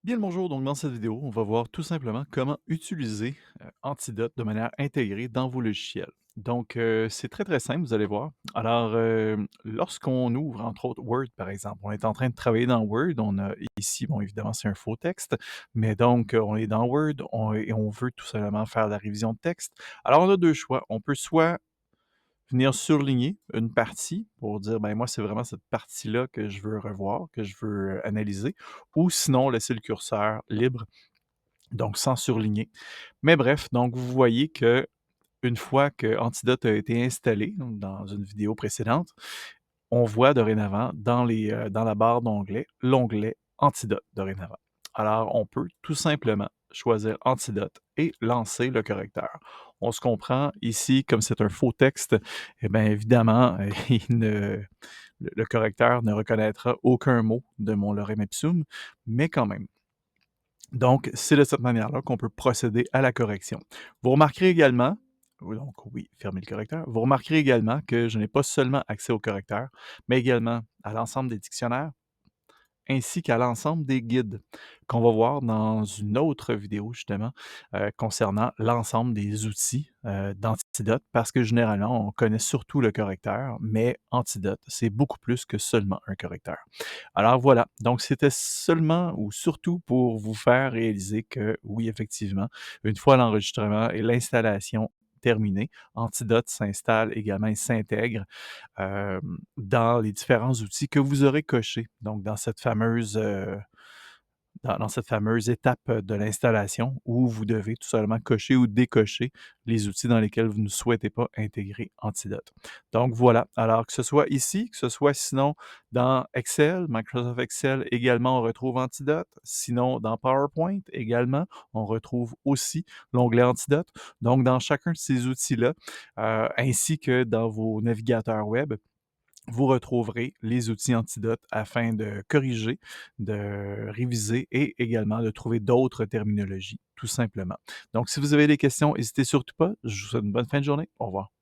Bien le bonjour, donc dans cette vidéo, on va voir tout simplement comment utiliser Antidote de manière intégrée dans vos logiciels. Donc, c'est très très simple, vous allez voir. Alors, lorsqu'on ouvre entre autres Word, par exemple, on est en train de travailler dans Word, on a ici, bon évidemment c'est un faux texte, mais donc on est dans Word et on veut tout simplement faire la révision de texte. Alors on a deux choix, on peut soit venir surligner une partie pour dire: «Ben, moi, c'est vraiment cette partie-là que je veux revoir, que je veux, analyser», ou sinon laisser le curseur libre, donc sans surligner. Mais bref, donc vous voyez que une fois que Antidote a été installé, donc dans une vidéo précédente, on voit dorénavant dans la barre d'onglets, l'onglet Antidote dorénavant. Alors, on peut tout simplement choisir Antidote et lancer le correcteur. On se comprend ici, comme c'est un faux texte, eh bien évidemment, le correcteur ne reconnaîtra aucun mot de mon lorem ipsum, mais quand même. Donc, c'est de cette manière-là qu'on peut procéder à la correction. Vous remarquerez également, oui, donc oui, fermez le correcteur. Vous remarquerez également que je n'ai pas seulement accès au correcteur, mais également à l'ensemble des dictionnaires, ainsi qu'à l'ensemble des guides qu'on va voir dans une autre vidéo justement, concernant l'ensemble des outils, d'Antidote parce que généralement, on connaît surtout le correcteur, mais Antidote, c'est beaucoup plus que seulement un correcteur. Alors voilà, donc c'était seulement ou surtout pour vous faire réaliser que oui, effectivement, une fois l'enregistrement et l'installation terminée, Antidote s'installe également et s'intègre dans les différents outils que vous aurez cochés. Donc dans cette fameuse étape de l'installation où vous devez tout simplement cocher ou décocher les outils dans lesquels vous ne souhaitez pas intégrer Antidote. Donc voilà, alors que ce soit ici, que ce soit sinon dans Excel, Microsoft Excel également, on retrouve Antidote. Sinon, dans PowerPoint également, on retrouve aussi l'onglet Antidote. Donc dans chacun de ces outils-là, ainsi que dans vos navigateurs web, vous retrouverez les outils Antidote afin de corriger, de réviser et également de trouver d'autres terminologies, tout simplement. Donc, si vous avez des questions, n'hésitez surtout pas. Je vous souhaite une bonne fin de journée. Au revoir.